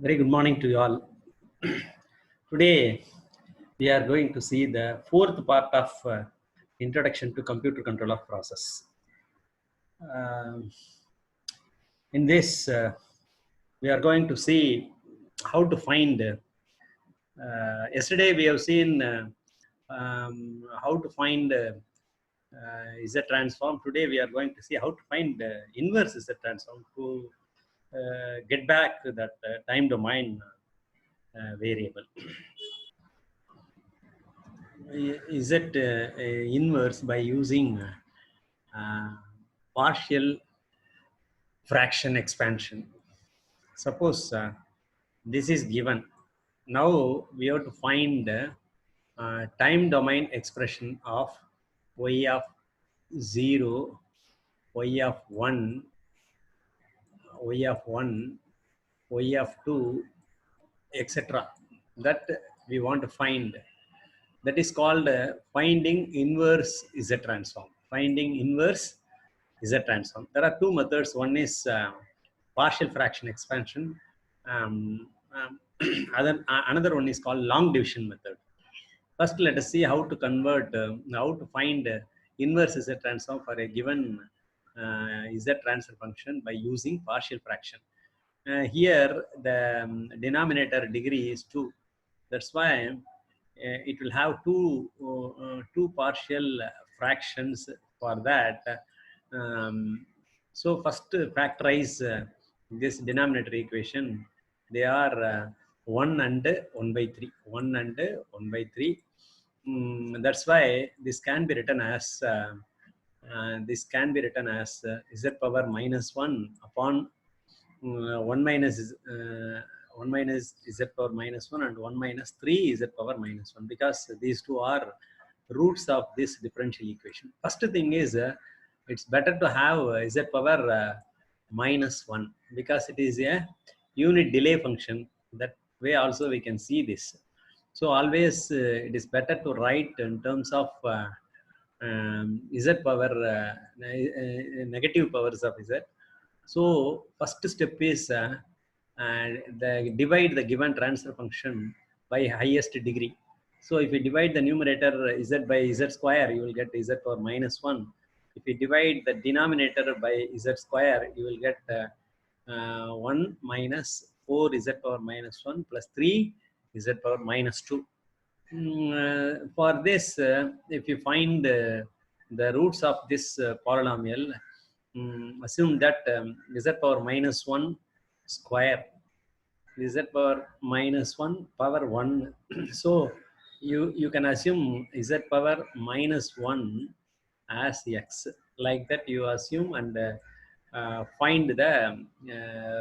Very good morning to you all. Today, we are going to see the fourth part of Introduction to Computer Control of Process. Um, in this, we are going to see how to find. Yesterday, we have seen how to find Z transform. Today, we are going to see how to find inverse Z transform to get back to that time domain variable. Is it inverse by using partial fraction expansion? Suppose this is given. Now we have to find time domain expression of y of 0, y of 1, y of 1, y of 2, etc. That we want to find. That is called finding inverse Z transform. Finding inverse Z transform. There are two methods. One is partial fraction expansion. Another one is called long division method. First, let us see how to convert, how to find inverse Z transform for a given Z transfer function by using partial fraction. Here, the denominator degree is 2. That's why it will have two partial fractions for that. So first factorize this denominator equation. They are 1 and 1 by 3. 1 and 1 by 3. That's why this can be written as z power minus 1 upon 1 minus 1 minus z power minus 1 and 1 minus 3 z power minus 1, because these two are roots of this differential equation. First thing is it's better to have z power minus 1 because it is a unit delay function. That way also we can see this. So always it is better to write in terms of z power negative powers of z. So first step is divide the given transfer function by highest degree. So if you divide the numerator z by z square, you will get z power minus 1. If you divide the denominator by z square, you will get 1 minus 4 z power minus 1 plus 3 z power minus 2. For this, if you find the roots of this polynomial, assume that z power minus 1 square, z power minus 1 power 1. So you can assume z power minus 1 as x. Like that you assume and find the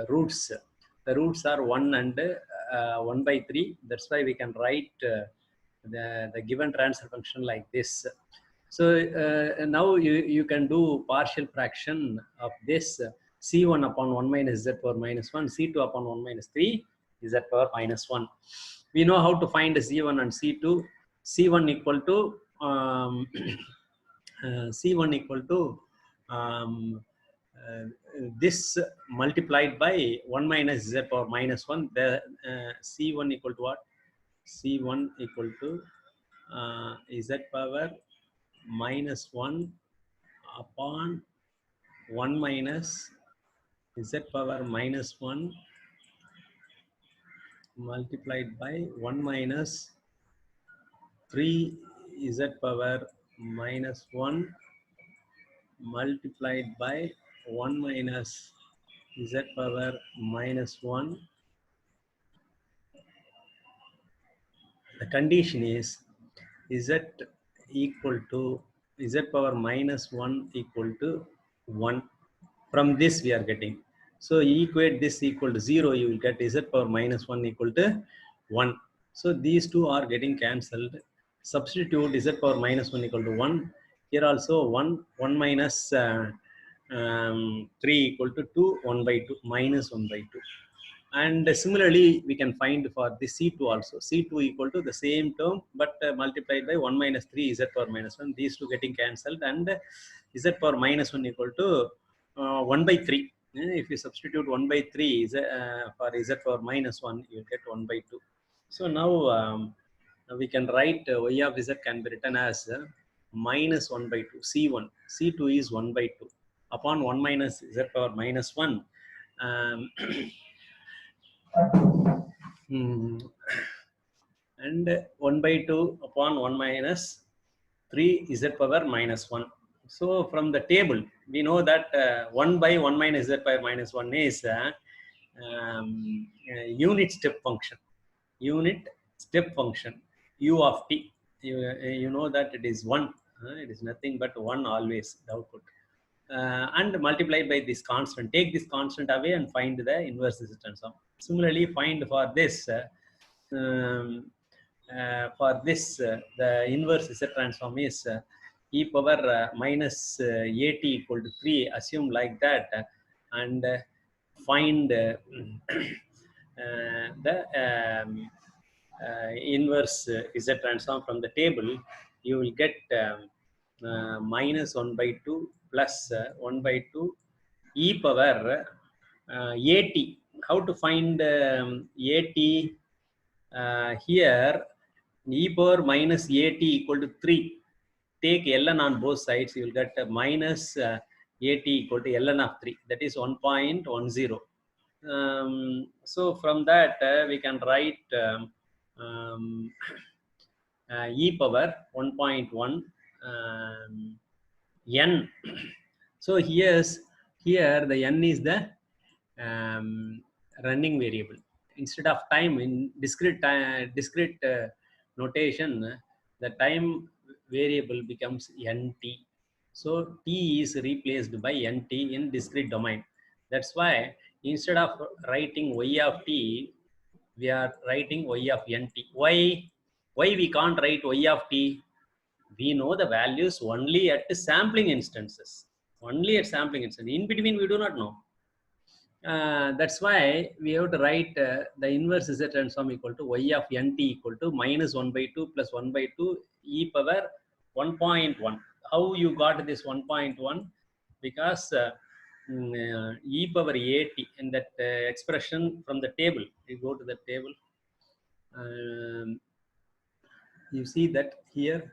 roots. The roots are 1 and 1 by 3. That's why we can write the given transfer function like this. So now you can do partial fraction of this c1 upon 1 minus z power minus 1, c2 upon 1 minus 3 z power minus 1. We know how to find c1 and c2. c1 equal to c1 equal to this multiplied by 1 minus z power minus 1. The c1 equal to what? c1 equal to z power minus 1 upon 1 minus z power minus 1 multiplied by 1 minus 3 z power minus 1 multiplied by 1 minus z power minus 1. The condition is z equal to z power minus 1 equal to 1. From this we are getting. So equate this equal to 0, you will get z power minus 1 equal to 1. So these two are getting cancelled. Substitute z power minus 1 equal to 1. Here also 1 minus 3 equal to 2, 1 by 2, minus 1 by 2. And similarly, we can find for the C2 also. C2 equal to the same term, but multiplied by 1 minus 3 z power minus 1. These two getting cancelled, and z power minus 1 equal to 1 by 3. If you substitute 1 by 3 for z power minus 1, you get 1 by 2. So now we can write y of z can be written as minus 1 by 2, c1. c2 is 1 by 2 upon 1 minus z power minus 1. Um, and 1 by 2 upon 1 minus 3 z power minus 1. So from the table, we know that 1 by 1 minus z power minus 1 is unit step function. Unit step function u of t. You know that it is 1. It is nothing but 1 always, the output. And multiplied by this constant. Take this constant away and find the inverse transform. Similarly, find for this the inverse Z transform is e power minus at equal to 3. Assume like that, and find the inverse Z transform from the table. You will get minus 1 by 2 plus 1 by 2 e power at. How to find at? Here e power minus at equal to 3. Take ln on both sides, you will get minus at equal to ln of 3. That is 1.10. So from that we can write e power 1.1 n. So here the n is the running variable. Instead of time, in discrete notation, the time variable becomes nt. So t is replaced by nt in discrete domain. That's why instead of writing y of t, we are writing y of nt. Why we can't write y of t? We know the values only at sampling instances. Only at sampling instances. In between, we do not know. That's why we have to write the inverse Z transform equal to y of nt equal to minus 1 by 2 plus 1 by 2 e power 1.1. How you got this 1.1? Because e power at in that expression from the table. You go to the table. You see that here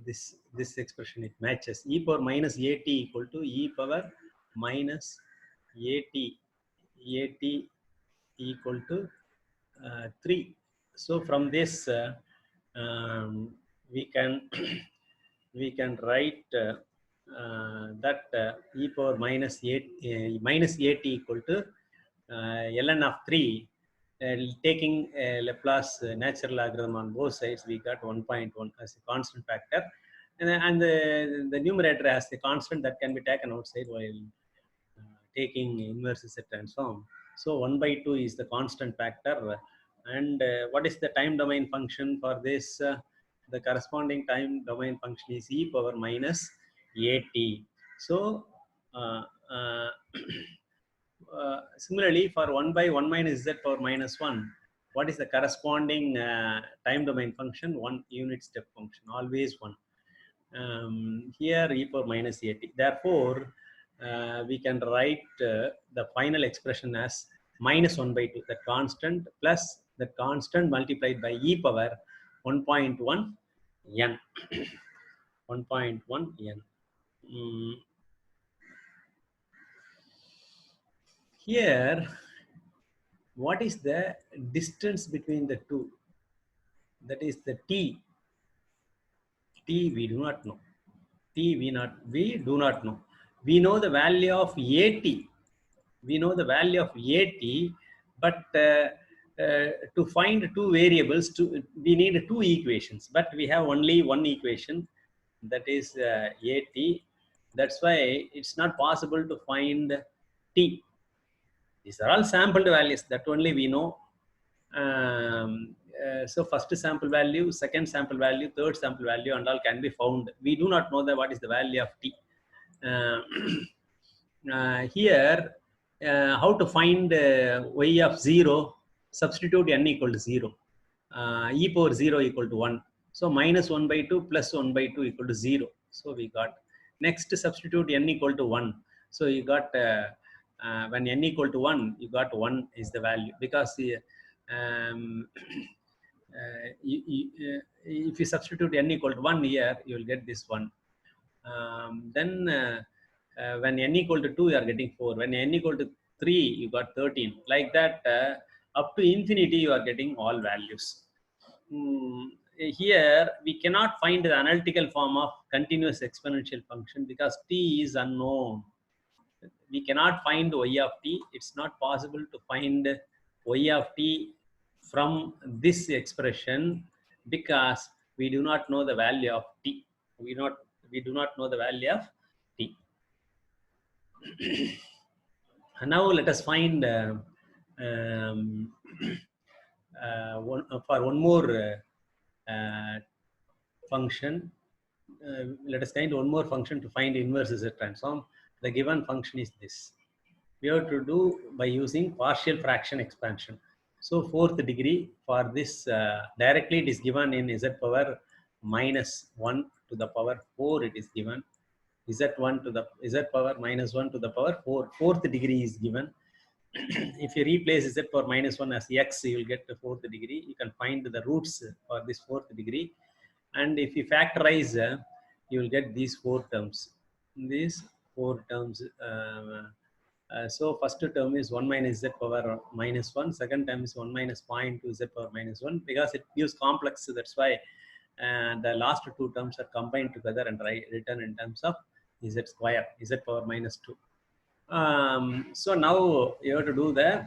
this expression, it matches. E power minus at equal to e power minus at equal to 3. So from this we can we can write that e power minus 8 equal to ln of 3. Taking Laplace natural logarithm on both sides, we got 1.1 as a constant factor, and the numerator as the constant that can be taken outside while taking inverse Z transform. So 1 by 2 is the constant factor. And what is the time domain function for this? The corresponding time domain function is e power minus at. So similarly, for 1 by 1 minus z power minus 1, what is the corresponding time domain function? 1 unit step function, always 1. Here e power minus at. Therefore, we can write the final expression as minus 1 by 2, that constant plus that constant multiplied by e power 1.1 n. 1.1 n. Here, what is the distance between the two? That is the t. T we do not know. T we do not know. We know the value of at. We know the value of at, but to find two variables, we need two equations. But we have only one equation, that is at. That's why it's not possible to find t. These are all sampled values that only we know. So first sample value, second sample value, third sample value, and all can be found. We do not know what is the value of t. Here, how to find y of 0? Substitute n equal to 0. E power 0 equal to 1. So minus 1 by 2 plus 1 by 2 equal to 0. So we got. Next, substitute n equal to 1. So you got when n equal to 1, you got 1 is the value, because um, if you substitute n equal to 1 here, you will get this 1. Then when n equal to 2, you are getting 4. When n equal to 3, you got 13. Like that, up to infinity, you are getting all values. Here, we cannot find the analytical form of continuous exponential function because t is unknown. We cannot find y of t. It's not possible to find y of t from this expression because we do not know the value of t. We do not know the value of t. Now let us find um, for one more function. Let us find one more function to find inverse Z transform. The given function is this. We have to do by using partial fraction expansion. So fourth degree for this, directly it is given in z power minus 1 to the power 4, it is given. Z1 to the z power minus 1 to the power 4. Fourth degree is given. If you replace z power minus 1 as x, you will get the fourth degree. You can find the roots for this fourth degree. And if you factorize, you will get these four terms. These four terms. So first term is 1 minus z power minus 1. Second term is 1 minus 0.2 z power minus 1. Because it gives complex, so that's why the last two terms are combined together and written in terms of z square, z power minus 2. So now you have to do the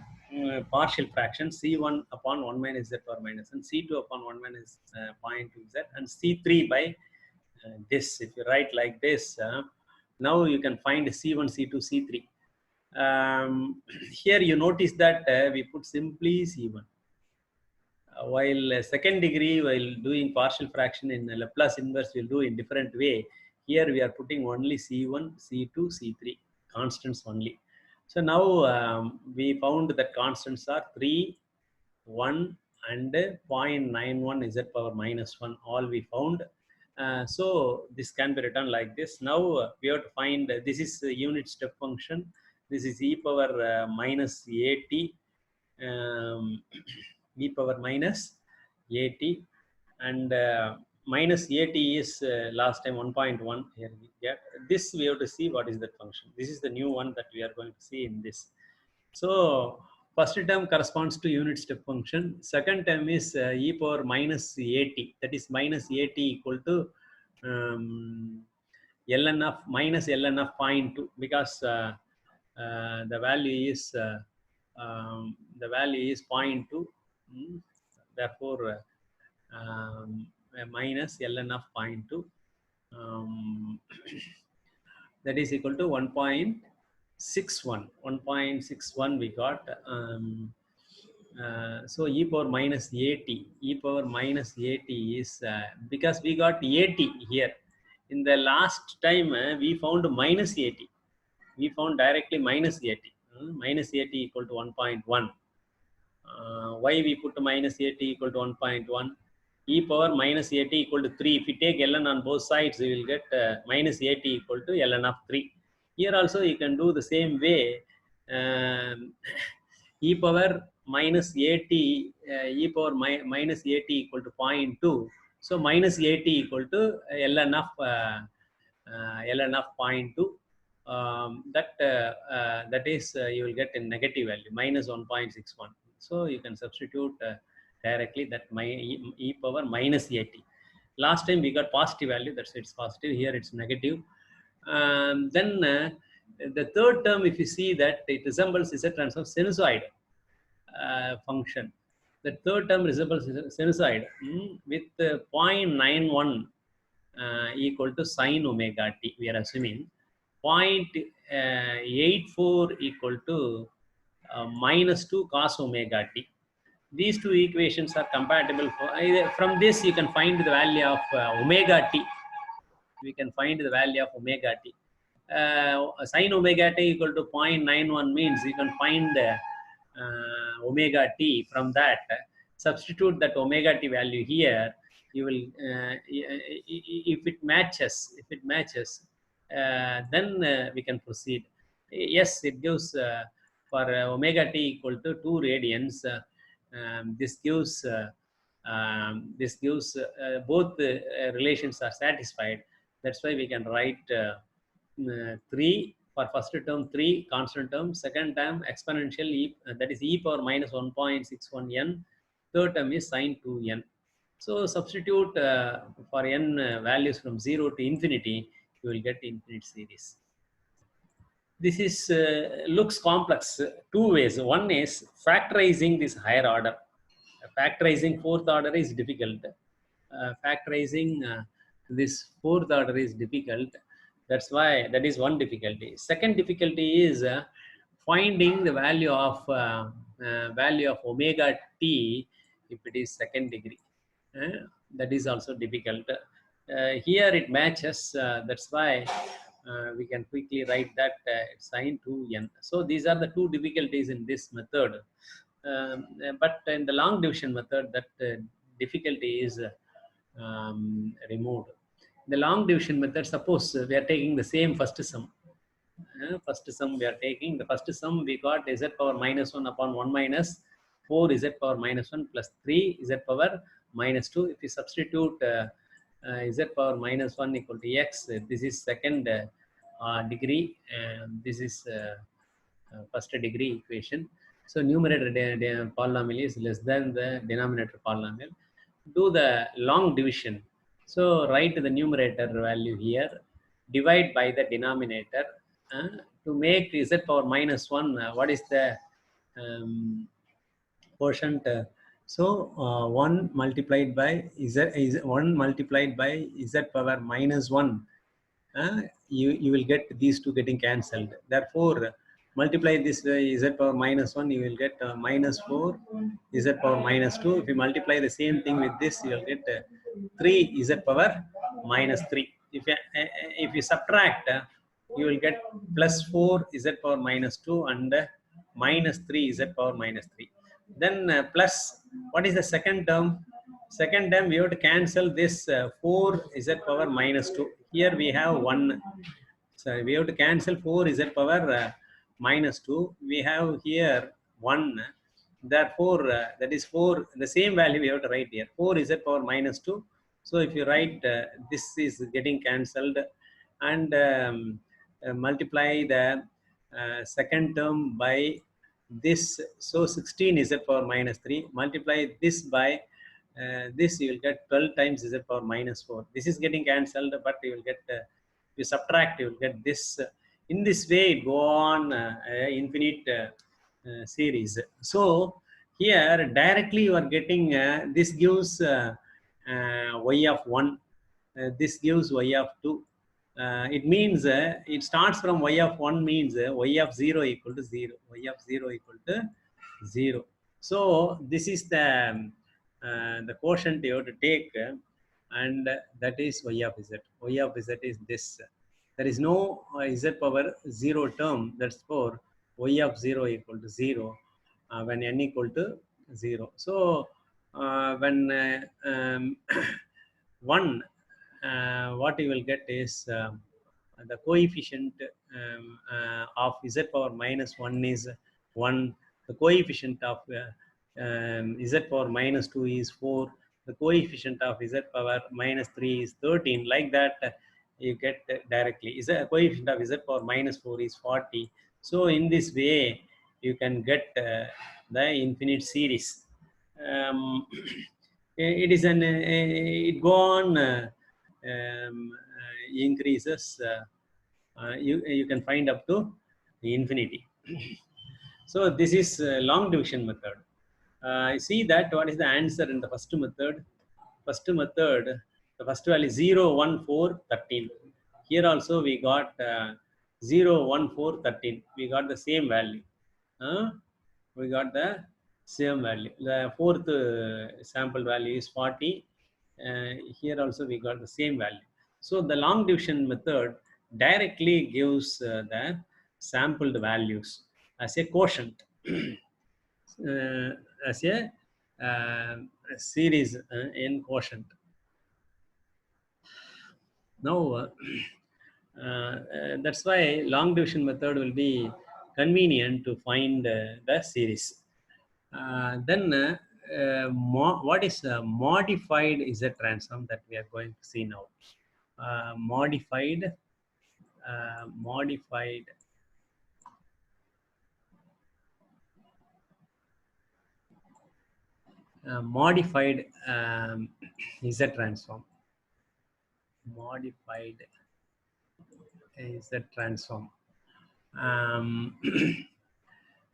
partial fraction c1 upon 1 minus z power minus and c2 upon 1 minus 0.2 z and c3 by this. If you write like this, now you can find c1, c2, c3. Here you notice that we put simply c1. While second degree, while doing partial fraction in Laplace inverse, we'll do in different way. Here we are putting only c1, c2, c3, constants only. So now we found that constants are 3, 1 and 0.91 z power minus 1, all we found. So this can be written like this. Now we have to find, this is the unit step function. This is e power minus at, e power minus at, and minus at is last time 1.1. Here we get this. We have to see what is that function. This is the new one that we are going to see in this. So first term corresponds to unit step function. Second term is e power minus at. That is minus at equal to ln of minus ln of 0.2, because the value is 0.2. Therefore, minus ln of 0.2. That is equal to 1.61. 1.61 we got. So e power minus at. E power minus at is because we got 80 here. In the last time we found minus 80. We found directly minus 80. Minus 80 equal to 1.1. Why we put minus 80 equal to 1.1? E power minus 80 equal to 3. If you take ln on both sides, you will get minus 80 equal to ln of 3. Here also you can do the same way. E power minus 80, e power minus 80 equal to 0.2. So minus 80 equal to ln of 0.2. That is you will get a negative value minus 1.61. So you can substitute directly that e power minus 80. Last time we got positive value, that's it's positive. Here it's negative. Then the third term, if you see that it resembles Z transform sinusoid function. The third term resembles sinusoid with 0.91 equal to sine omega t. We are assuming 0.84 equal to minus 2 cos omega t. These two equations are compatible. From this you can find the value of omega t. We can find the value of omega t. Sine omega t equal to 0.91 means you can find omega t. From that, substitute that omega t value here. You will, if it matches, then we can proceed. Yes, it gives for omega t equal to 2 radians. This gives both relations are satisfied. That's why we can write 3 for first term, 3 constant term, second term exponential e, that is e power minus 1.61 n, third term is sine 2n. So substitute for n values from 0 to infinity, you will get infinite series. This is looks complex two ways. One is factorizing this higher order. Factorizing fourth order is difficult. Factorizing this fourth order is difficult. That's why that is one difficulty. Second difficulty is finding the value of omega t if it is second degree. That is also difficult. Here it matches. That's why we can quickly write that sine 2n. So these are the two difficulties in this method. But in the long division method, that difficulty is removed. The long division method, suppose we are taking the same first sum. First sum we are taking. The first sum we got z power minus 1 upon 1 minus 4 z power minus 1 plus 3 z power minus 2. If you substitute z power minus 1 equal to x, this is second degree, and this is first degree equation. So numerator polynomial is less than the denominator polynomial. Do the long division. So write the numerator value here, divide by the denominator uh, to make z power minus 1. What is the quotient? So 1 multiplied by z is 1 multiplied by z power minus 1. You will get these two getting cancelled. Therefore, multiply this z power minus 1, you will get minus 4 z power minus 2. If you multiply the same thing with this, you will get 3 z power minus 3. If you subtract, you will get plus 4 z power minus 2 and minus 3 z power minus 3. Then plus, what is the second term? Second term, we have to cancel this 4 z power minus 2. Here we have 1. So we have to cancel 4 z power minus 2. We have here 1. Therefore, that is 4. The same value we have to write here. 4 z power minus 2. So if you write, this is getting cancelled, and multiply the second term by this. So 16 z power minus 3. Multiply this by this, you will get 12 times z power minus 4. This is getting cancelled, but you will get, you subtract, you will get this. In this way, it go on infinite series. So here directly you are getting, this gives y of 1. This gives y of 2. It means it starts from y of 1 means y of 0 equal to 0. Y of 0 equal to 0. So this is the quotient you have to take, and that is y of z. Y of z is this. There is no z power 0 term. That's for y of 0 equal to 0 when n equal to 0. So when 1, what you will get is the coefficient of z power minus 1 is 1. The coefficient of z power minus 2 is 4. The coefficient of z power minus 3 is 13. Like that, you get directly. Is a coefficient of z power minus 4 is 40. So in this way, you can get the infinite series. It is an it go on increases. You can find up to infinity. So this is long division method. See that what is the answer in the first method? First method, the first value 0, 1, 4, 13. Here also we got 0, 1, 4, 13. We got the same value. We got the same value. The fourth sample value is 40. Here also we got the same value. So the long division method directly gives the sampled values as a quotient, as series in quotient. Now, That's why long division method will be convenient to find the series. What is modified is a transform that we are going to see now. Modified, modified, modified is a transform. Modified is a transform. Um,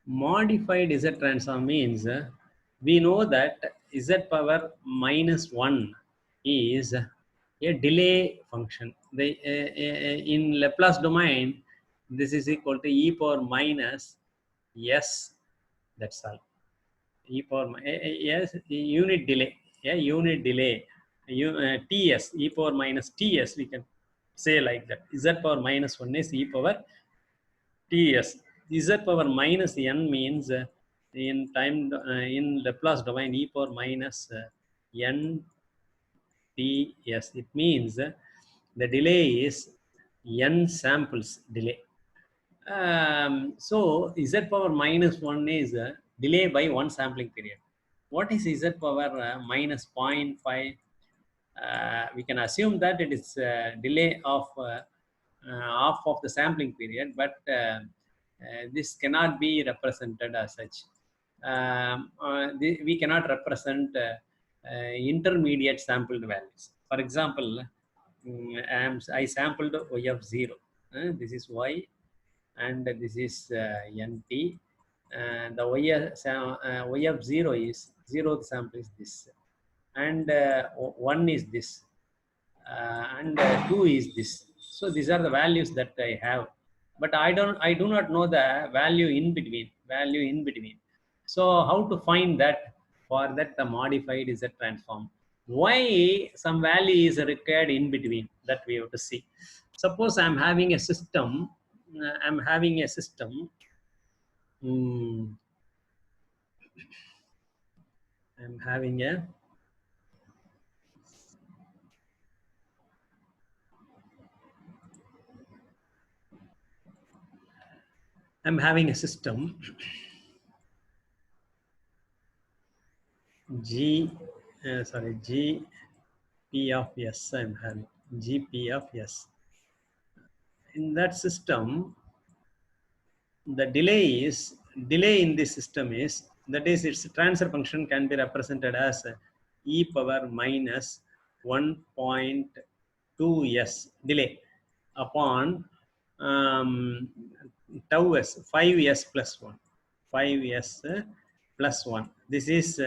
Modified Z transform means we know that Z power minus 1 is a delay function. In Laplace domain, this is equal to e power minus s, that's all. E power yes, unit delay, yeah, unit delay, ts, e power minus ts, we can say like that. Z power minus 1 is e power ts. Z power minus n means in time in Laplace domain e power minus n ts. It means the delay is n samples delay. So z power minus 1 is delay by one sampling period. What is z power minus 0.5? We can assume that it is delay of half of the sampling period, but this cannot be represented as such. We cannot represent intermediate sampled values. For example, I sampled y of 0. This is y, and this is nt. The y of 0 is 0th sample is this, and 1 is this, and 2 is this. So these are the values that I have, but I do not know the value in between. So how to find that? For that, the modified is a transform. Why some value is required in between, that we have to see. Suppose I'm having a system. I'm having a system. Hmm, I'm having a I'm having a system G, G P of S. I'm having GP of S. In that system, the delay in this system is, that is, its transfer function can be represented as e power minus 1.2 s delay upon tau s 5s plus 1, 5s plus 1. This is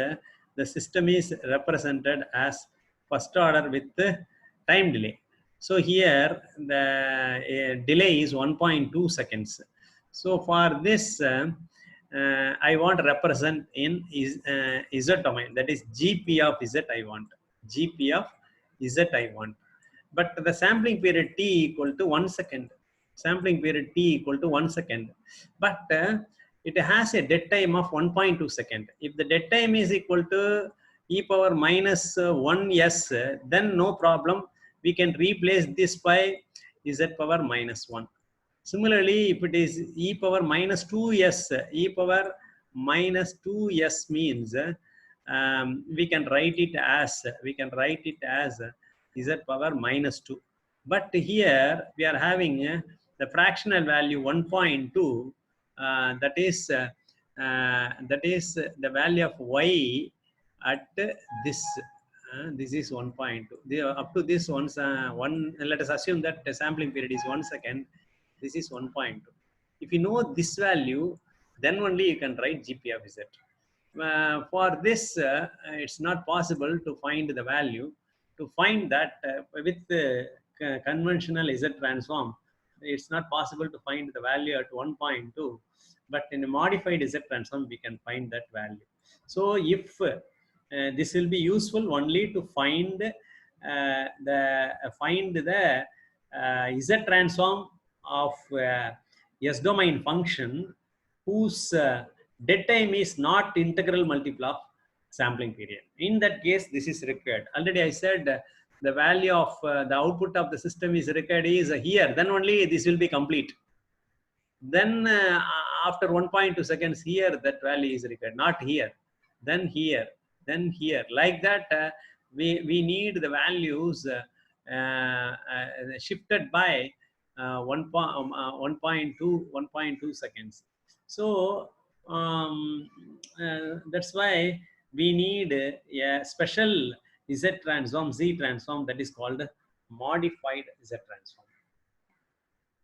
the system is represented as first order with time delay. So here the delay is 1.2 seconds. So for this, I want to represent in Z domain, that is GP of Z I want. GP of Z I want. But the sampling period T equal to 1 second. Sampling period T equal to 1 second. But it has a dead time of 1.2 second. If the dead time is equal to e power minus 1 s, then no problem. We can replace this by z power minus 1. Similarly, if it is e power minus 2s, e power minus 2s means we can write it as z power minus 2. But here we are having the fractional value 1.2. That is the value of y at this. This is 1.2. Up to this one. Let us assume that the sampling period is 1 second. This is 1.2. If you know this value, then only you can write GP of Z. For this, it's not possible to find the value. To find that with the conventional Z transform, it's not possible to find the value at 1.2. But in a modified Z transform, we can find that value. So if this will be useful only to find the Z transform of S domain function whose dead time is not integral multiple of sampling period. In that case, this is required. Already I said the value of the output of the system is required is here, then only this will be complete. Then after 1.2 seconds here, that value is required, not here, then here, then here. Like that, we need the values shifted by 1.2 seconds. So that's why we need a special Z transform, Z transform, that is called modified Z transform.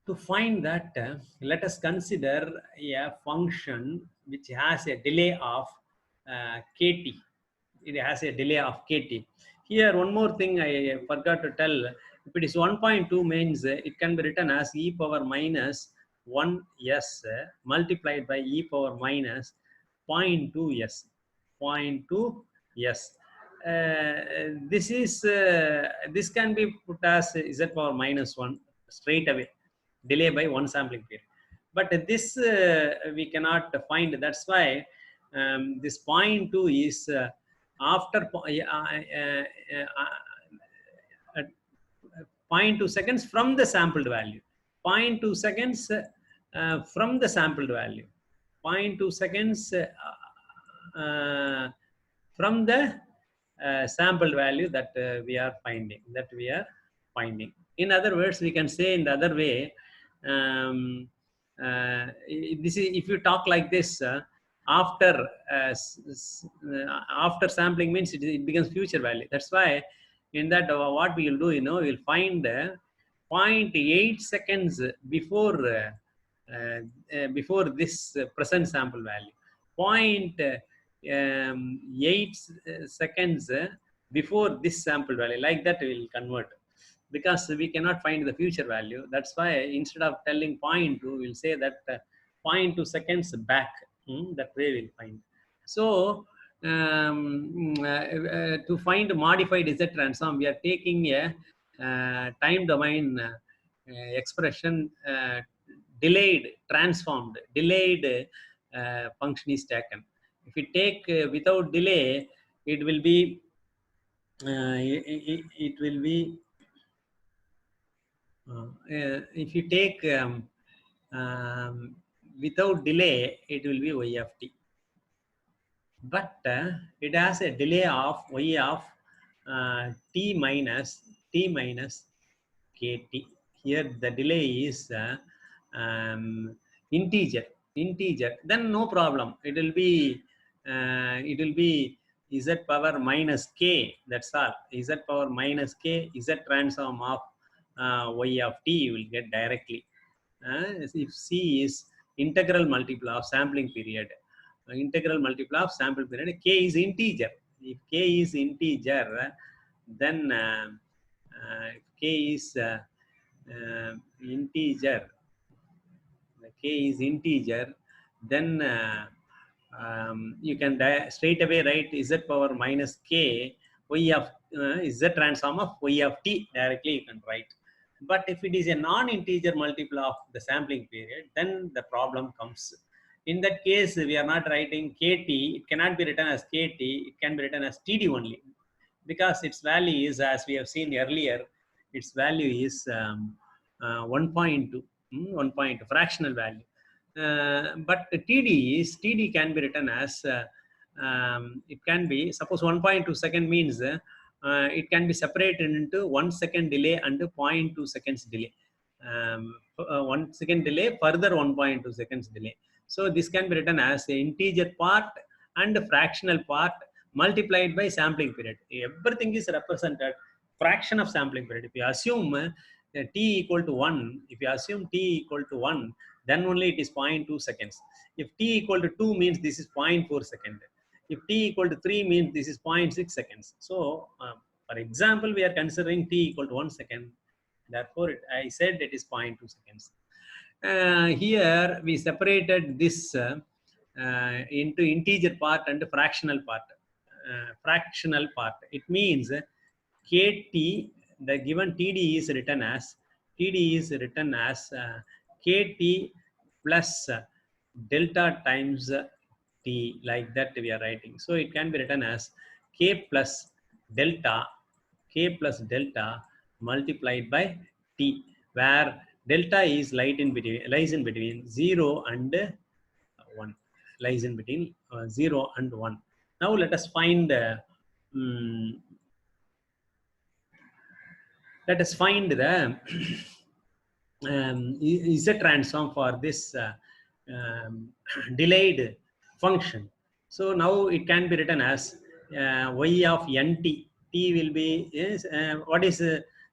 To find that, let us consider a function which has a delay of kt. It has a delay of kt. Here, one more thing I forgot to tell. If it is 1.2 means it can be written as e power minus 1s multiplied by e power minus 0.2s. 0.2s. This can be put as z power minus 1 straight away, delay by one sampling period. But this we cannot find. That's why this 0.2 is after 0.2 seconds from the sampled value. 0.2 seconds from the sampled value. 0.2 seconds from the sampled value that we are finding. In other words, we can say in the other way, this is, if you talk like this, after sampling means it becomes future value. That's why in that what we will do, we'll find 0.8 seconds before this present sample value, 0.8 seconds before this sample value. Like that we will convert, because we cannot find the future value. That's why instead of telling 0.2, we'll say that 0.2 seconds back. That way we'll find. So to find modified Z transform, we are taking a time domain expression, delayed function is taken. If we take without delay, it will be if you take without delay, it will be y of t. But it has a delay of y of t minus kt. Here the delay is integer. Then no problem. It will be z power minus k. That's all. Z power minus k, Z transform of y of t you will get directly. If c is integral multiple of sampling period, k is integer. If k is integer, then if k is integer, then you can straight away write z power minus k y of z transform of y of t directly you can write. But if it is a non-integer multiple of the sampling period, then the problem comes. In that case, we are not writing kt. It cannot be written as kt. It can be written as td only, because its value is, as we have seen earlier, its value is 1.2, 1.2 fractional value. But td can be written as it can be, suppose 1.2 second means it can be separated into 1 second delay and 0.2 seconds delay. 1 second delay, further 1.2 seconds delay. So this can be written as the integer part and the fractional part multiplied by sampling period. Everything is represented fraction of sampling period. If you assume t equal to 1, then only it is 0.2 seconds. If t equal to 2 means this is 0.4 second. If t equal to 3 means this is 0.6 seconds. So for example, we are considering t equal to 1 second. Therefore, I said it is 0.2 seconds. Here we separated this into integer part and fractional part. It means kt, the given td is written as kt plus delta times t, like that we are writing. So it can be written as k plus delta k plus delta multiplied by t, where delta is lies in between 0 and 1, lies in between 0 and 1. Now let us find um, the is a transform for this um, delayed function. So now it can be written as y of nt. T will be is what is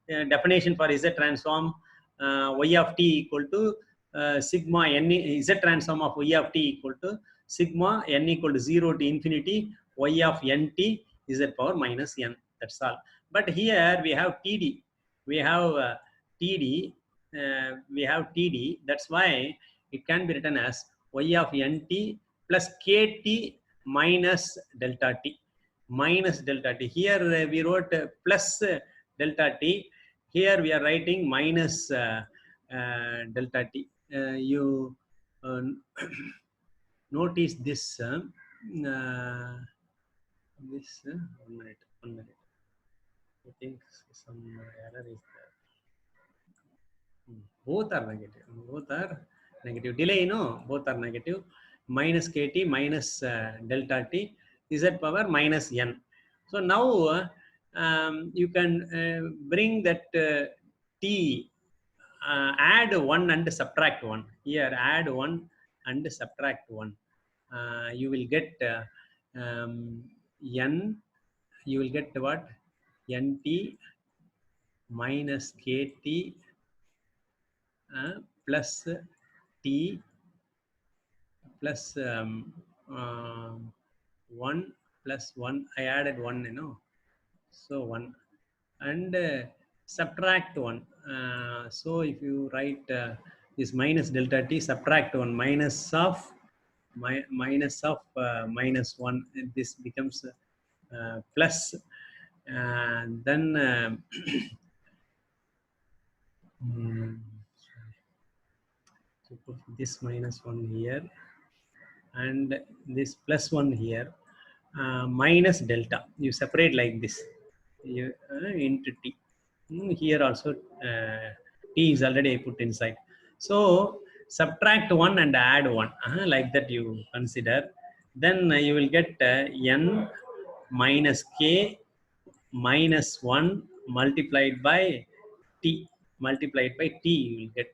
definition for z transform? Y of t equal to sigma n. Z transform of y of t equal to sigma n equal to 0 to infinity y of nt z power minus n. That's all. But here we have td. We have td. We have td. That's why it can be written as y of nt plus kt minus delta t. Minus delta t. Here we wrote plus delta t. Here we are writing minus delta t. You notice this. This 1 minute. 1 minute. I think some error is there. Both are negative. Both are negative. Delay, both are negative. Minus kt minus delta t z power minus n. So now you can bring that t, add 1 and subtract 1. Here add 1 and subtract 1. You will get n. You will get what? Nt minus kt plus t plus 1 plus 1. I added 1, so 1 and subtract 1. So if you write this minus delta t, subtract 1, minus of minus 1, this becomes plus, and then so put this minus 1 here and this plus 1 here, minus delta. You separate like this, into t. Here also t is already put inside. So subtract 1 and add 1, like that you consider. Then you will get n minus k minus 1 multiplied by t. Multiplied by t you will get.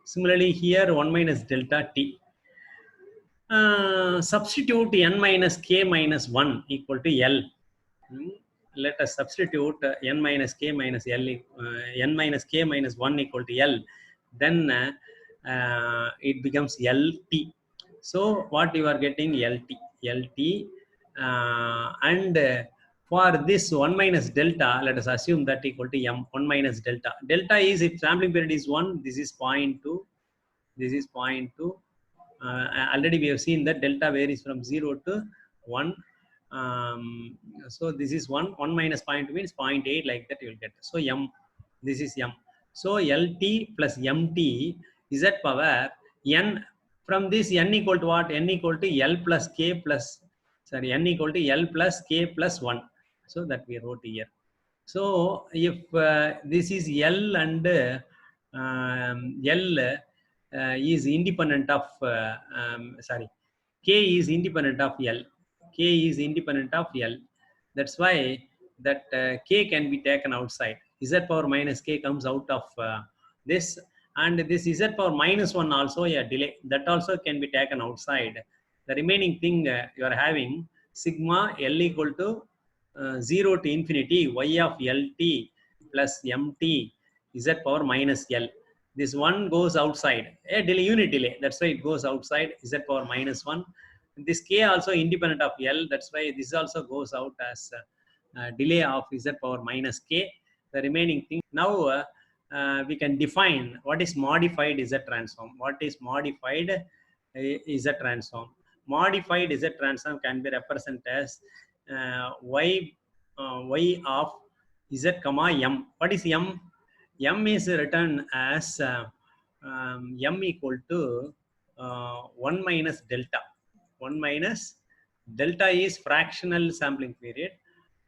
Similarly here 1 minus delta t. Substitute n minus k minus 1 equal to L. Let us substitute n minus k minus L, n minus k minus 1 equal to L. Then it becomes LT. So what you are getting? LT. And for this 1 minus delta, let us assume that equal to m. 1 minus delta. Delta is, if sampling period is 1, this is 0.2. This is 0.2. Already we have seen that delta varies from 0 to 1. So this is 1. 1 minus 0.2 means 0.8, like that you will get. So m, this is m. So LT plus MT z power n. From this n equal to what? N equal to L plus k plus, sorry, n equal to L plus k plus 1. So that we wrote here. So if this is L and L is independent of, sorry, k is independent of L. K is independent of L. That's why that k can be taken outside. Z power minus k comes out of this, and this z power minus 1 also a delay, that also can be taken outside. The remaining thing you are having sigma L equal to 0 to infinity y of Lt plus Mt z power minus L. This one goes outside, a delay, unit delay. That's why it goes outside, z power minus 1. This k also independent of L. That's why this also goes out as delay of z power minus k. The remaining thing. Now we can define what is modified z transform. What is modified z transform? Modified z transform can be represented as y of z comma m. What is m? M is written as m equal to 1 minus delta. 1 minus delta is fractional sampling period.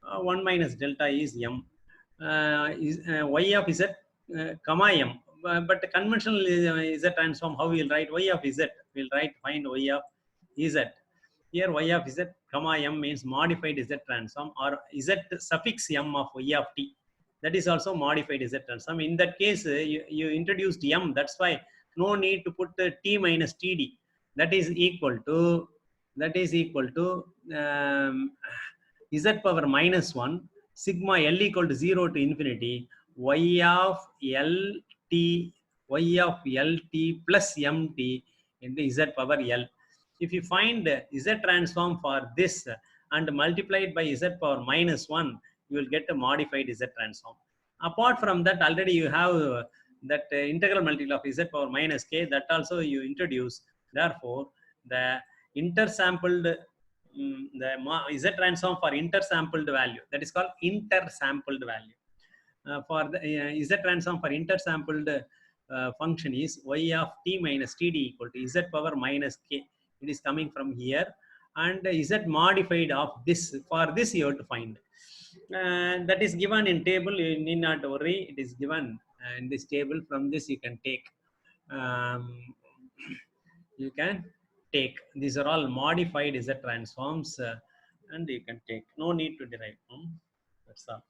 1 minus delta is m. is y of z comma m. But the conventional z transform, how we will write y of z? We will write find y of z. Here y of z comma m means modified z transform, or z suffix m of y of t. That is also modified z transform. In that case, you introduced m. That's why no need to put t minus td. That is equal to z power minus 1 sigma l equal to 0 to infinity y of lt plus mt into z power l. If you find z transform for this and multiply it by z power minus 1, you will get a modified z transform. Apart from that, already you have that integral multiple of z power minus k, that also you introduce. Therefore, the intersampled the z transform for intersampled value, that is called intersampled value. For the z transform for intersampled function is y of t minus td equal to z power minus k. It is coming from here, and z modified of this. For this you have to find. That is given in table. You need not worry. It is given in this table. From this you can take. Um, you can take. These are all modified Z transforms, and you can take. No need to derive. That's all.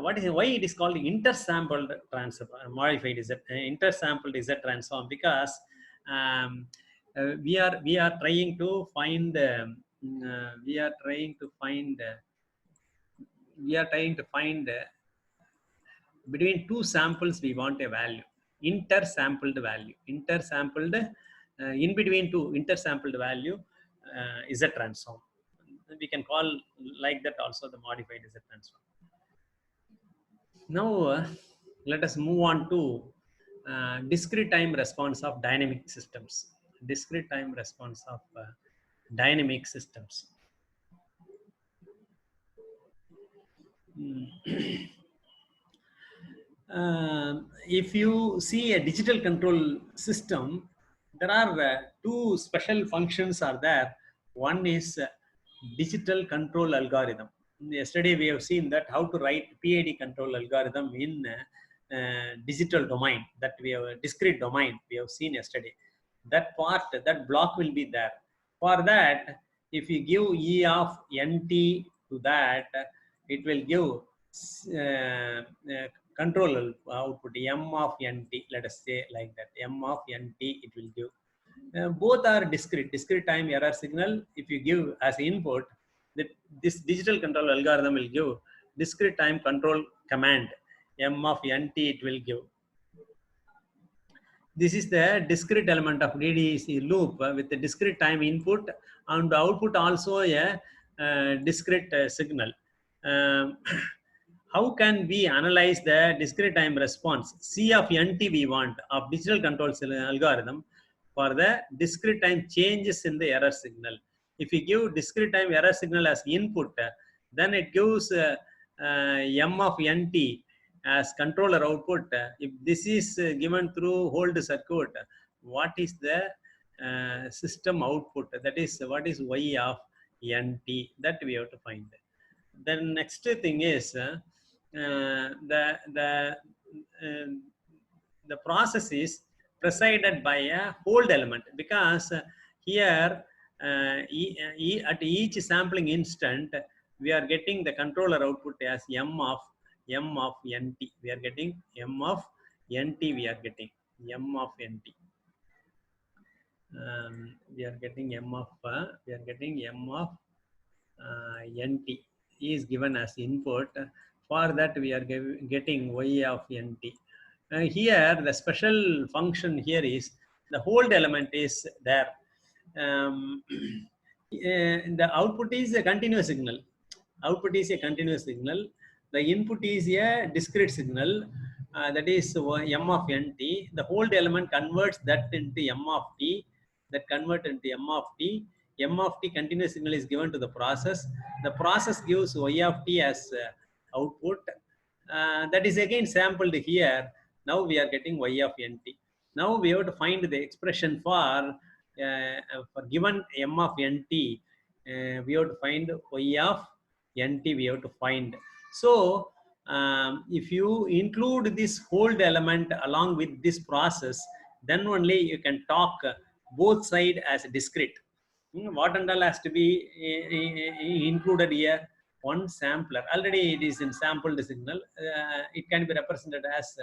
What is why it is called intersampled transform? Modified is intersampled is a transform, because um, we are trying to find we are trying to find between two samples we want a value, intersampled value. Intersampled in between two intersampled value is a transform. We can call like that also the modified is a transform. Now let us move on to discrete time response of dynamic systems. Discrete time response of dynamic systems. If you see a digital control system, there are two special functions are there. One is digital control algorithm. Yesterday we have seen that how to write PID control algorithm in digital domain, that we have a discrete domain we have seen yesterday. That part, that block will be there. For that, if you give E of NT to that, it will give control output M of NT, let us say like that, M of NT it will give. Both are discrete time error signal. If you give as input, that this digital control algorithm will give discrete time control command, M of NT it will give. This is the discrete element of DDC loop with the discrete time input and output also a discrete signal. How can we analyze the discrete time response? C of NT we want of digital control algorithm for the discrete time changes in the error signal. If you give discrete time error signal as input, then it gives M of NT as controller output. If this is given through hold circuit, what is the system output? That is what is Y of NT, that we have to find. Then next thing is uh, the process is presided by a hold element, because here at each sampling instant we are getting the controller output as M of NT. We are getting M of NT. We are getting M of NT. We are getting M of NT is given as input. For that we are getting Y of NT. Here the special function here is the hold element is there. The output is a continuous signal. Output is a continuous signal. The input is a discrete signal. That is M of NT. The hold element converts that into M of T. That convert into M of T. M of T continuous signal is given to the process. The process gives Y of T as output. That is again sampled here. Now we are getting Y of NT. Now we have to find the expression for given M of NT. We have to find Y of NT. We have to find. So If you include this hold element along with this process, then only you can talk both side as discrete. What and all has to be included here? One sampler. Already it is in sampled signal. It can be represented as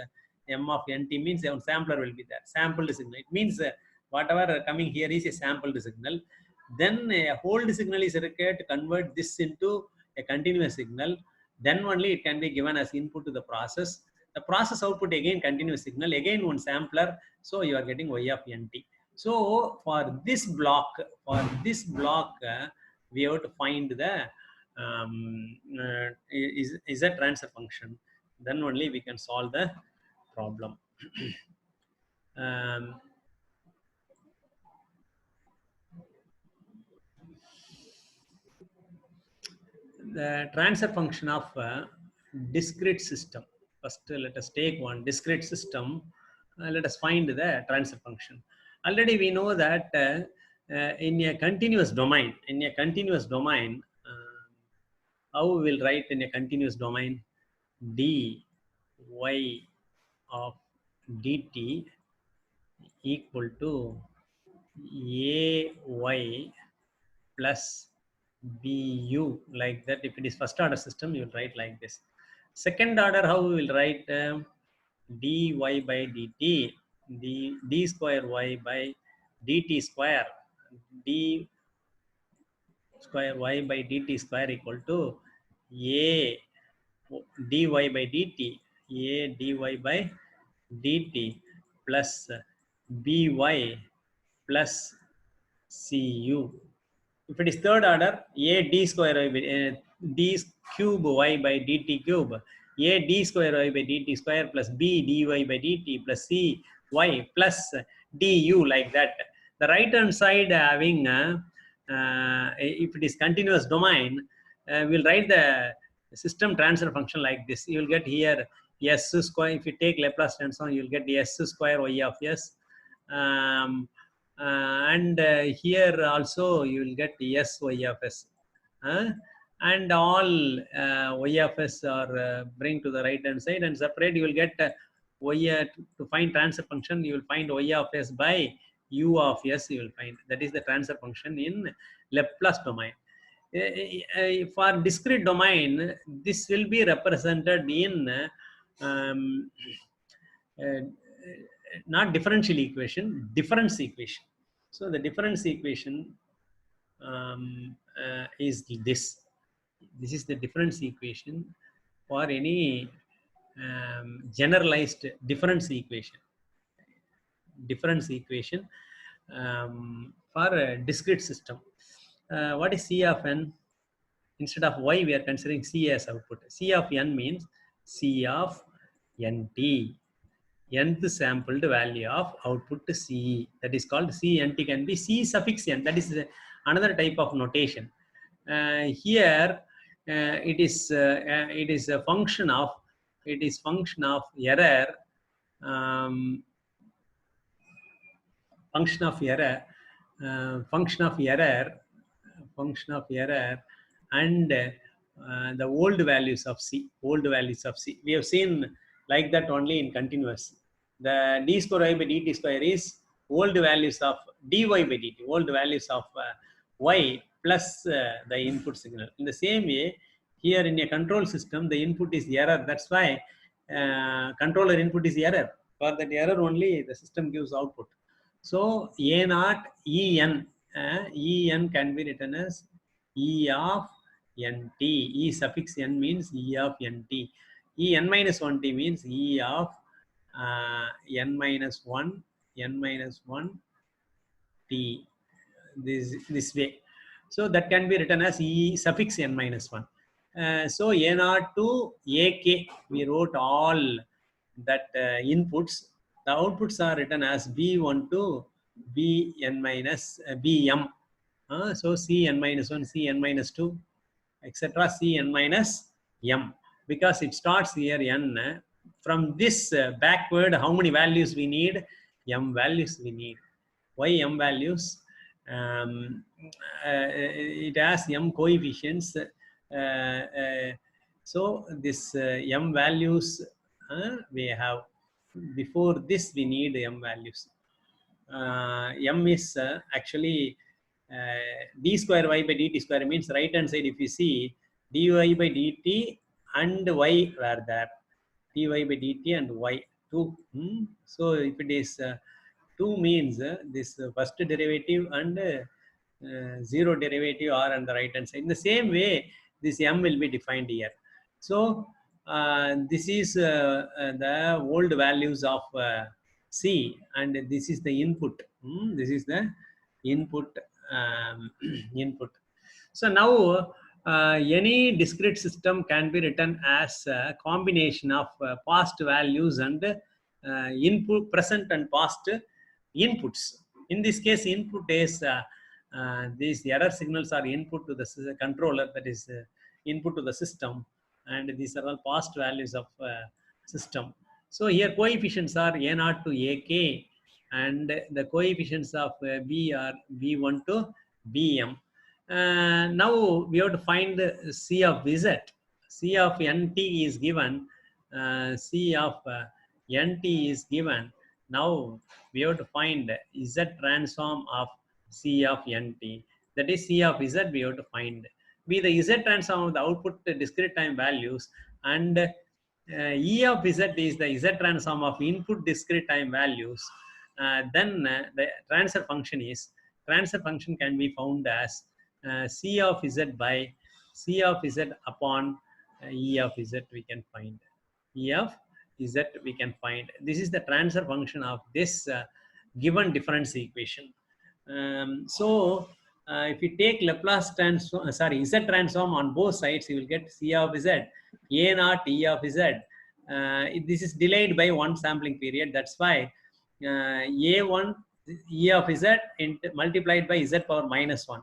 m of nt, means one sampler will be there. Sampled signal. It means whatever coming here is a sampled signal. Then a hold signal is required to convert this into a continuous signal. Then only it can be given as input to the process. The process output again continuous signal, again one sampler. So you are getting y of nt. So for this block, we have to find the is a transfer function. Then only we can solve the problem. um, the transfer function of discrete system. First, let us take one discrete system. Let us find the transfer function. Already we know that in a continuous domain, how we will write in a continuous domain? dy of dt equal to ay plus bu, like that. If it is first order system, you will write like this. Second order, how we will write? Dy by dt, d square y by dt square, d square y by dt square equal to a dy by dt, a dy by dt plus by plus cu. If it is third order, a d square y by d cube y by dt cube, a d square y by dt square plus b dy by dt plus c y plus du, like that. The right hand side having if it is continuous domain, we'll write the system transfer function like this. You will get here s square. If you take Laplace transform, you will get s square y of s. And here also you will get s y of s. And all y of s are bring to the right hand side and separate. You will get y to find transfer function. You will find y of s by u of s. You will find that is the transfer function in Laplace domain. For discrete domain, this will be represented in not differential equation, difference equation. So the difference equation is this. This is the difference equation for any generalized difference equation. For a discrete system. What is C of n? Instead of y, we are considering C as output. C of n means C of nt. Nth sampled value of output to C. That is called C nt, can be C suffix n. That is another type of notation. Here it is a function of error. Function of error and the old values of C. We have seen like that only in continuous. The d square y by dt square is old values of dy by dt, old values of y plus the input signal. In the same way, here in a control system, the input is error. That's why controller input is error. For that error only, the system gives output. So a naught en, en can be written as e of nt. E suffix n means e of nt. E n minus 1 t means e of n minus 1 t. This way. So that can be written as e suffix n minus 1. So a naught to ak, we wrote all that inputs. The outputs are written as b1 to bn minus bm. So cn minus 1, cn minus 2, etc. cn minus m. Because it starts here n. From this backward, how many values we need? M values we need. Why m values? It has m coefficients. So this m values we have. Before this we need m values. M is actually d square y by dt square means right hand side. If you see dy by dt and y were there, dy by dt and y two. So if it is 2 means this first derivative and zero derivative are on the right hand side. In the same way, this m will be defined here. So this is the old values of C, and this is the input. This is the input. Input. So now any discrete system can be written as a combination of past values and input, present and past inputs. In this case, input is these error signals are input to the controller, that is input to the system, and these are all past values of system. So here coefficients are a0 to ak, and the coefficients of b are b1 to bm. Now we have to find C of Z. C of NT is given. C of NT is given. Now we have to find Z transform of C of NT. That is C of Z we have to find. Be the Z transform of the output discrete time values, and E of Z is the Z transform of input discrete time values. Then the transfer function can be found as C of Z by C of Z upon E of Z we can find. E of Z we can find. This is the transfer function of this given difference equation. So if you take Laplace transform, Z transform on both sides, you will get C of Z, A naught E of Z. This is delayed by one sampling period. That's why A1 E of Z multiplied by Z power minus 1.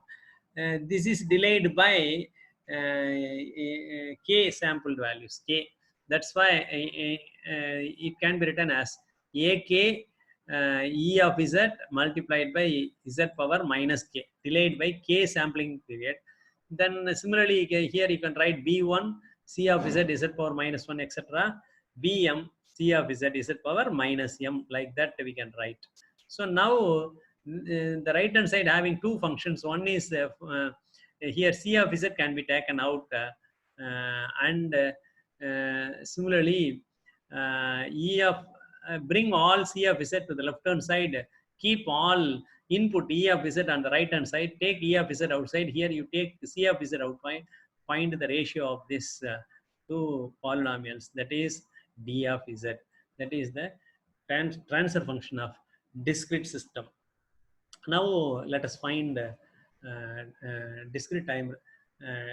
This is delayed by k sampled values, k. That's why it can be written as ak E of Z multiplied by Z power minus k, delayed by k sampling period. Then similarly here you can write B1 C of Z Z power minus 1 etc. Bm C of Z Z power minus m, like that we can write. So now the right hand side having two functions. One is here C of Z can be taken out, and similarly E of bring all C of Z to the left hand side, keep all input E of Z on the right hand side, take E of Z outside. Here you take C of Z out, find the ratio of this two polynomials, that is D of Z. That is the transfer function of discrete system. Now let us find discrete time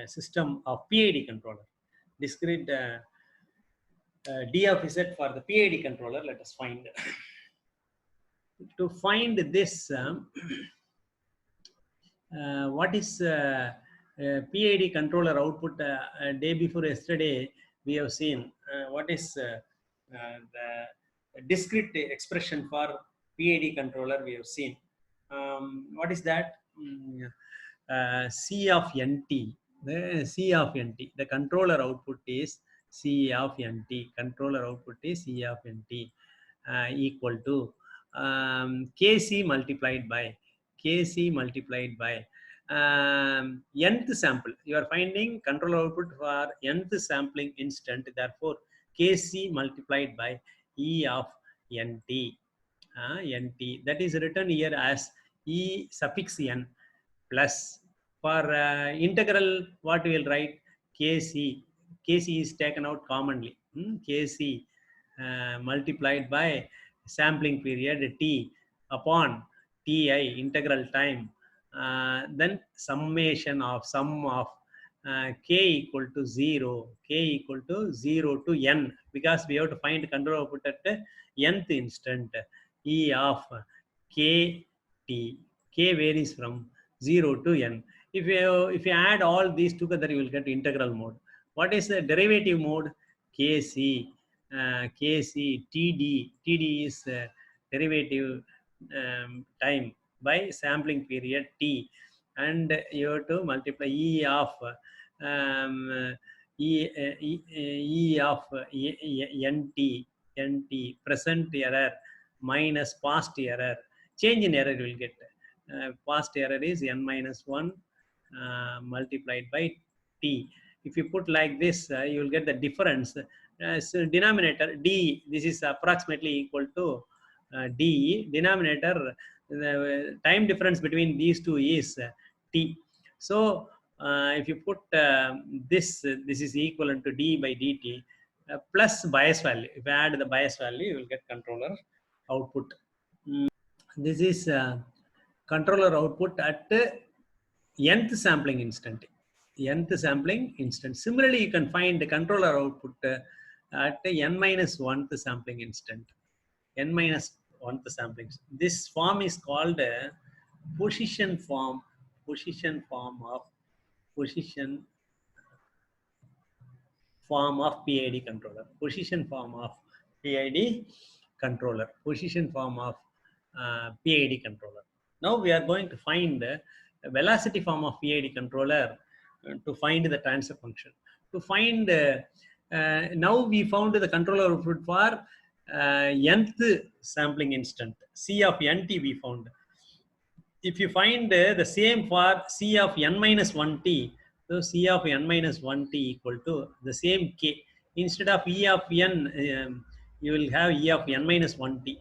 system of PID controller. Discrete D of Z for the PID controller. Let us find. To find this, what is PID controller output? Day before yesterday, we have seen what is the discrete expression for PID controller. We have seen. What is that? C of NT. The C of NT. The controller output is C of NT. Controller output is C of NT equal to Kc multiplied by nth sample. You are finding control output for nth sampling instant. Therefore, Kc multiplied by E of Nt. Nt. That is written here as E suffix n plus. For integral, what we will write? Kc. Kc is taken out commonly. Kc multiplied by sampling period T upon Ti integral time. Then summation of sum of k equal to 0, k equal to 0 to n, because we have to find control output at nth instant. E of k t. K varies from 0 to n. If you add all these together, you will get integral mode. What is the derivative mode? Kc. Kc Td. Td is derivative time by sampling period T, and you have to multiply E of E of NT, present error minus past error. Change in error you will get. Past error is n minus 1 multiplied by t. If you put like this, you will get the difference. So denominator d, this is approximately equal to d. Denominator, the time difference between these two is t. So if you put this is equivalent to d by dt plus bias value. If you add the bias value, you will get controller output. This is controller output at nth sampling instant. Nth sampling instant. Similarly, you can find the controller output at n minus 1th sampling instant. N minus 1th sampling. This form is called position form. Position form of PID controller. Position form of PID controller. Position form of PID controller. Now we are going to find the velocity form of PID controller to find the transfer function. To find now we found the controller output for nth sampling instant. C of nt we found. If you find the same for C of n minus 1t, so C of n minus 1t equal to the same k. Instead of E of n, you will have E of n minus 1t.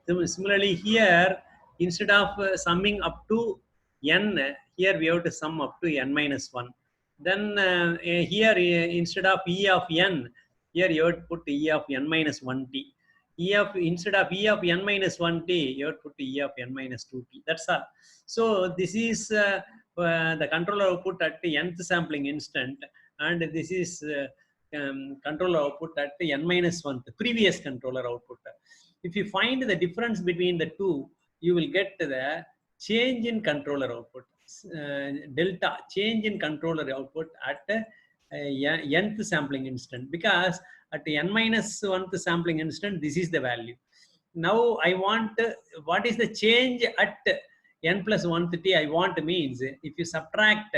So similarly here, instead of summing up to n, here we have to sum up to n minus 1. Then here instead of E of n, here you have to put E of n minus 1t. Instead of E of n minus 1t, you have to put E of n minus 2t. That's all. So this is the controller output at the nth sampling instant, and this is controller output at the n minus 1, the previous controller output. If you find the difference between the two, you will get the change in controller output, delta, change in controller output at nth sampling instant, because at the n minus 1th sampling instant, this is the value. Now I want what is the change at n plus 1th t. I want means if you subtract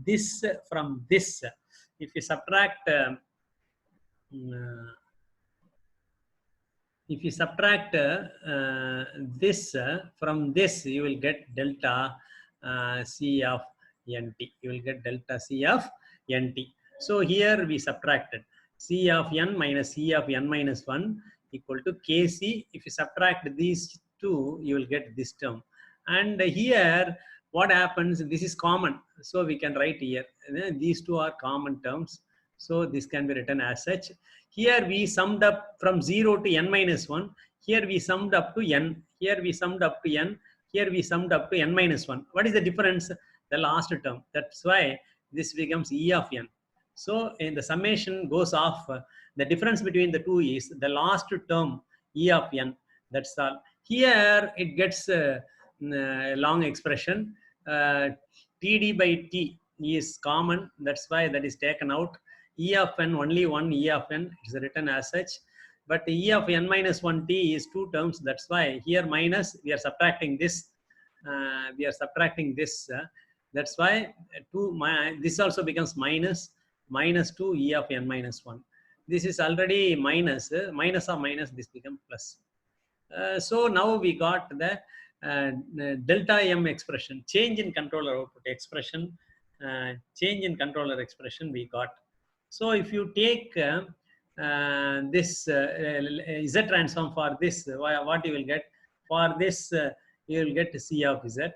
this from this, if you subtract this from this, you will get delta C of nt. You will get delta C of nt. So here we subtracted C of n minus C of n minus 1 equal to kc. If you subtract these two, you will get this term. And here what happens, this is common, so we can write here these two are common terms, so this can be written as such. Here we summed up from 0 to n minus 1. Here we summed up to n. Here we summed up to n. Here we summed up to n minus 1. What is the difference? The last term. That's why this becomes E of n. So in the summation goes off, the difference between the two is the last term E of n. That's all. Here it gets long expression. TD by T is common. That's why that is taken out. E of n, only one E of n is written as such. But E of n minus 1t is two terms. That's why here minus, we are subtracting this. That's why this also becomes minus 2 E of n minus 1. This is already minus. Minus of minus, this becomes plus. So now we got the delta m expression, change in controller output expression, change in controller expression we got. So if you take this Z transform for this, what you will get? For this, you will get C of Z,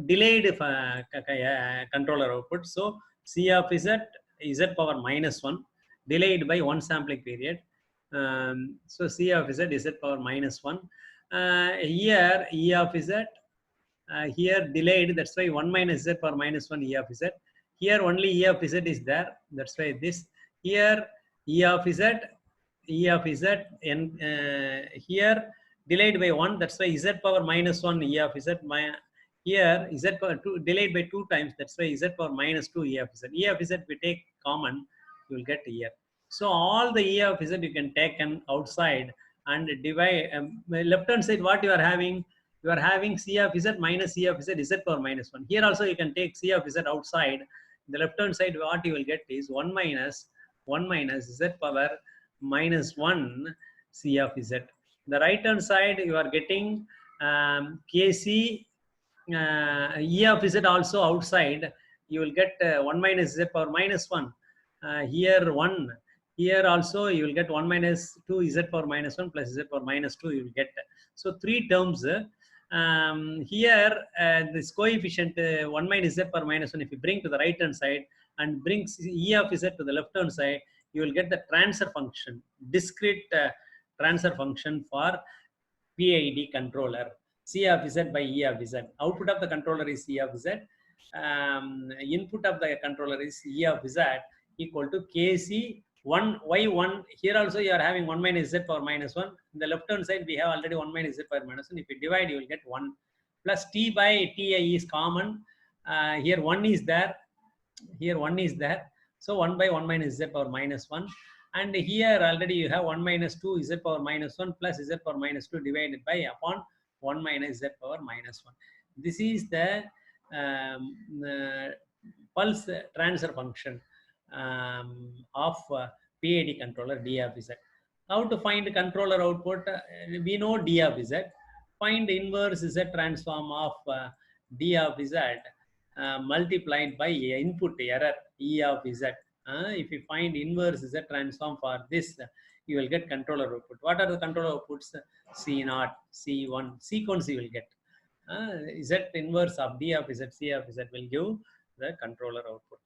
delayed controller output. So C of Z, Z power minus 1, delayed by one sampling period. So C of Z is Z power minus 1. Here E of Z, here delayed, that's why 1 minus Z power minus 1 E of Z. Here only E of Z is there, that's why this. Here E of Z, and here delayed by 1, that's why Z power minus 1 E of Z. Here Z power 2 delayed by 2 times, that's why Z power minus 2 E of Z. E of Z we take common, you will get here. So all the E of Z you can take outside and divide. Left hand side, what you are having? You are having C of Z minus C of Z, Z power minus 1. Here also you can take C of Z outside. The left hand side, what you will get is 1 minus z power minus 1 c of z. The right hand side, you are getting kc e of z also outside. You will get 1 minus z power minus 1. Here 1. Here also you will get 1 minus 2 z power minus 1 plus z power minus 2 you will get. So 3 terms. Here this coefficient 1 minus z power minus 1, if you bring to the right hand side and bring e of z to the left hand side, you will get the transfer function, discrete transfer function for PID controller. C of z by E of z. Output of the controller is E of z. Input of the controller is E of z equal to Kc 1 y1. Here also you are having 1 minus z power minus 1. In the left hand side we have already 1 minus z power minus 1. If you divide, you will get 1 plus t by ti is common. Here 1 is there. Here 1 is there. So 1 by 1 minus z power minus 1. And here already you have 1 minus 2 z power minus 1 plus z power minus 2 divided by upon 1 minus z power minus 1. This is the pulse transfer function of PID controller D of Z. How to find controller output? We know D of Z. Find inverse Z transform of D of Z multiplied by input error E of Z. If you find inverse Z transform for this, you will get controller output. What are the controller outputs? C0, C1, sequence you will get. Z inverse of D of Z, C of Z will give the controller output.